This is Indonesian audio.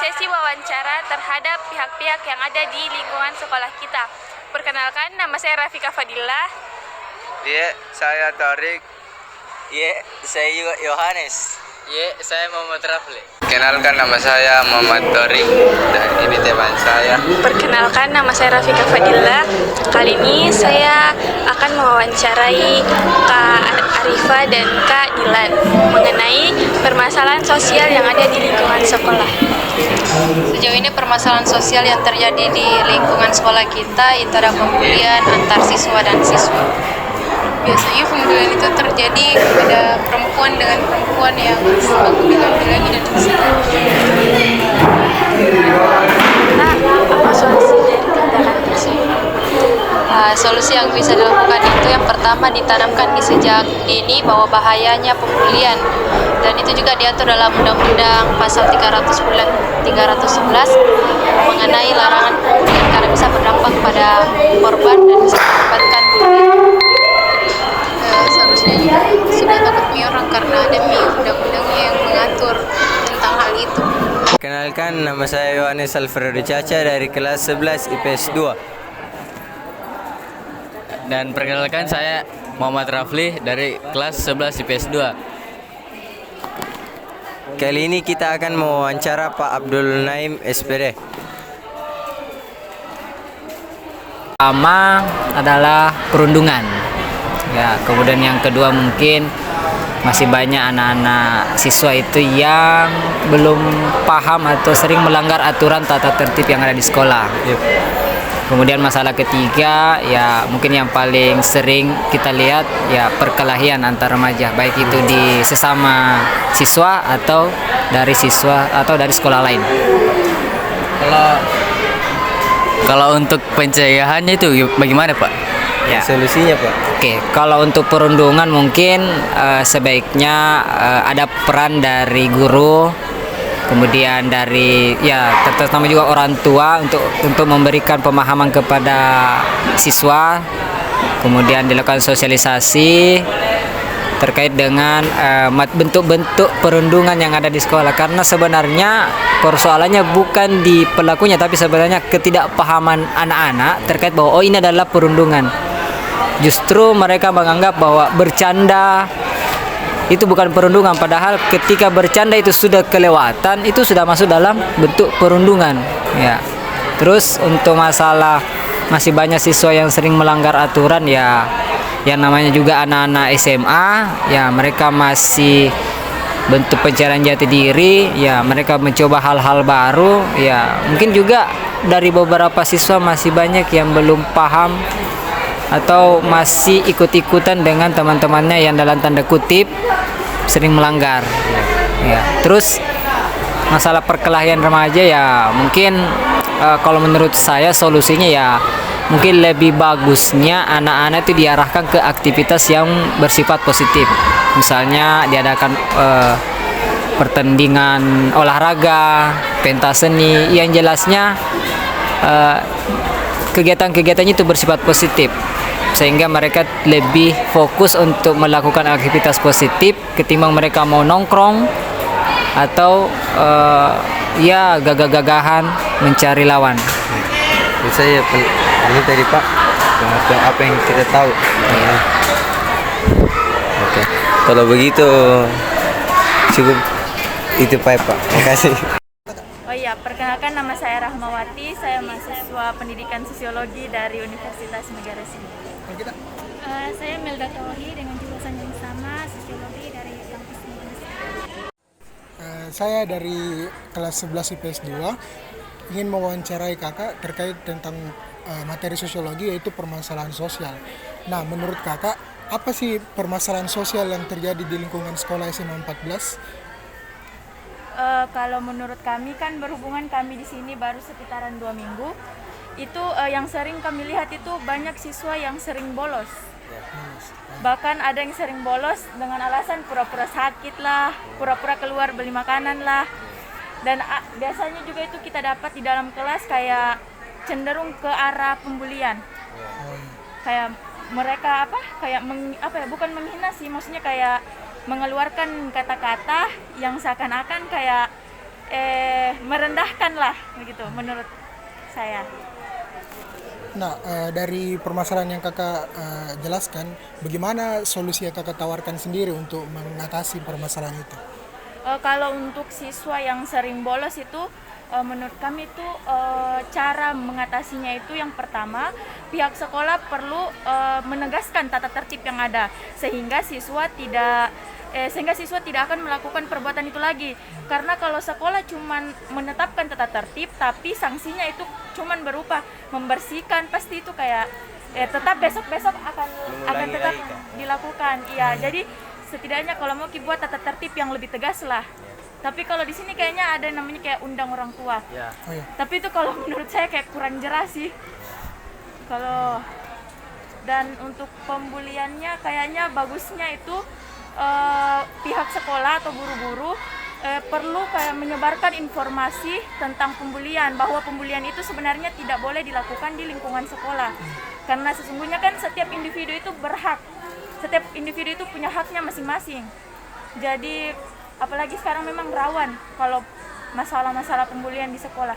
sesi wawancara terhadap pihak-pihak yang ada di lingkungan sekolah kita. Perkenalkan, nama saya Rafika Fadillah. Saya Tarik. Saya Yohanes. Saya Muhammad Rafli. Kenalkan, nama saya Muhammad Tarik dan ini teman saya. Perkenalkan, nama saya Rafika Fadillah. Kali ini saya akan mewawancarai Kak Arifa dan Kak Dilan mengenai permasalahan sosial yang ada di lingkungan sekolah. Sejauh ini permasalahan sosial yang terjadi di lingkungan sekolah kita itu ada pembulian antar siswa dan siswa. Biasanya pembulian itu terjadi pada perempuan dengan perempuan yang aku bilang lagi dan Apa solusi dari tindakan tersebut? solusi yang bisa dilakukan itu yang pertama ditanamkan di sejak dini bahwa bahayanya pembulian, dan itu juga diatur dalam Undang-Undang Pasal 311 mengenai larangan pembulian karena bisa berdampak pada korban dan bisa mengakibatkan bullying. Seharusnya juga sudah takut orang karena ada undang-undang yang mengatur tentang hal itu. Kenalkan, nama saya Yohanes Alfredo Caca dari kelas 11 IPS 2. Dan perkenalkan, saya Muhammad Rafli dari kelas 11 IPS 2. Kali ini kita akan mewawancara Pak Abdul Naim SPD. Pertama adalah perundungan. Ya, kemudian yang kedua mungkin masih banyak anak-anak siswa itu yang belum paham atau sering melanggar aturan tata tertib yang ada di sekolah. Kemudian masalah ketiga, ya mungkin yang paling sering kita lihat ya perkelahian antar remaja, baik itu di sesama siswa atau dari sekolah lain. Kalau untuk pencegahannya itu bagaimana, Pak? Ya. Solusinya, Pak? Oke, kalau untuk perundungan mungkin sebaiknya ada peran dari guru, kemudian dari terutama juga orang tua untuk memberikan pemahaman kepada siswa, kemudian dilakukan sosialisasi terkait dengan bentuk-bentuk perundungan yang ada di sekolah, karena sebenarnya persoalannya bukan di pelakunya tapi sebenarnya ketidakpahaman anak-anak terkait bahwa ini adalah perundungan. Justru mereka menganggap bahwa bercanda itu bukan perundungan, padahal ketika bercanda itu sudah kelewatan, itu sudah masuk dalam bentuk perundungan. Ya. Terus untuk masalah masih banyak siswa yang sering melanggar aturan, ya yang namanya juga anak-anak SMA, ya mereka masih bentuk pencarian jati diri, ya mereka mencoba hal-hal baru, ya mungkin juga dari beberapa siswa masih banyak yang belum paham atau masih ikut-ikutan dengan teman-temannya yang dalam tanda kutip sering melanggar. Ya. Terus masalah perkelahian remaja, ya mungkin kalau menurut saya solusinya ya mungkin lebih bagusnya anak-anak itu diarahkan ke aktivitas yang bersifat positif. Misalnya diadakan pertandingan olahraga, pentas seni, yang jelasnya kegiatan-kegiatannya itu bersifat positif, sehingga mereka lebih fokus untuk melakukan aktivitas positif ketimbang mereka mau nongkrong atau gagah-gagahan mencari lawan. Saya ini tadi, Pak, apa yang kita tahu. Oke. Kalau begitu cukup itu, Pak. Terima kasih. Oh iya, perkenalkan, nama saya Rahmawati, saya mahasiswa pendidikan sosiologi dari Universitas Negara Sini. Saya Melda Tawahi dengan jurusan yang sama, sosiologi dari kampus Indonesia. Saya dari kelas 11 IPS 2 ingin mewawancarai kakak terkait tentang materi sosiologi, yaitu permasalahan sosial. Nah, menurut kakak, apa sih permasalahan sosial yang terjadi di lingkungan sekolah SMA 14? Kalau menurut kami kan berhubungan kami di sini baru sekitaran 2 minggu, itu yang sering kami lihat itu banyak siswa yang sering bolos. Bahkan ada yang sering bolos dengan alasan pura-pura sakit lah, pura-pura keluar beli makanan lah. Dan biasanya juga itu kita dapat di dalam kelas kayak cenderung ke arah pembulian. Kayak mereka bukan menghina sih, maksudnya kayak mengeluarkan kata-kata yang seakan-akan kayak merendahkan lah begitu menurut saya. Nah, dari permasalahan yang kakak jelaskan, bagaimana solusi yang kakak tawarkan sendiri untuk mengatasi permasalahan itu? Kalau untuk siswa yang sering bolos itu, menurut kami itu cara mengatasinya itu yang pertama, pihak sekolah perlu menegaskan tata tertib yang ada sehingga siswa tidak akan melakukan perbuatan itu lagi. Karena kalau sekolah cuman menetapkan tata tertib tapi sanksinya itu cuman berupa membersihkan, pasti itu kayak tetap besok-besok akan tetap dilakukan. Iya, jadi setidaknya kalau mau buat tata tertib yang lebih tegas lah. Tapi kalau di sini kayaknya ada namanya kayak undang orang tua. Oh, iya. Tapi itu kalau menurut saya kayak kurang jelas sih. Dan untuk pembuliannya kayaknya bagusnya itu pihak sekolah atau guru-guru perlu kayak menyebarkan informasi tentang pembulian, bahwa pembulian itu sebenarnya tidak boleh dilakukan di lingkungan sekolah. Karena sesungguhnya kan setiap individu itu berhak. Setiap individu itu punya haknya masing-masing. Jadi apalagi sekarang memang rawan kalau masalah-masalah pembulian di sekolah.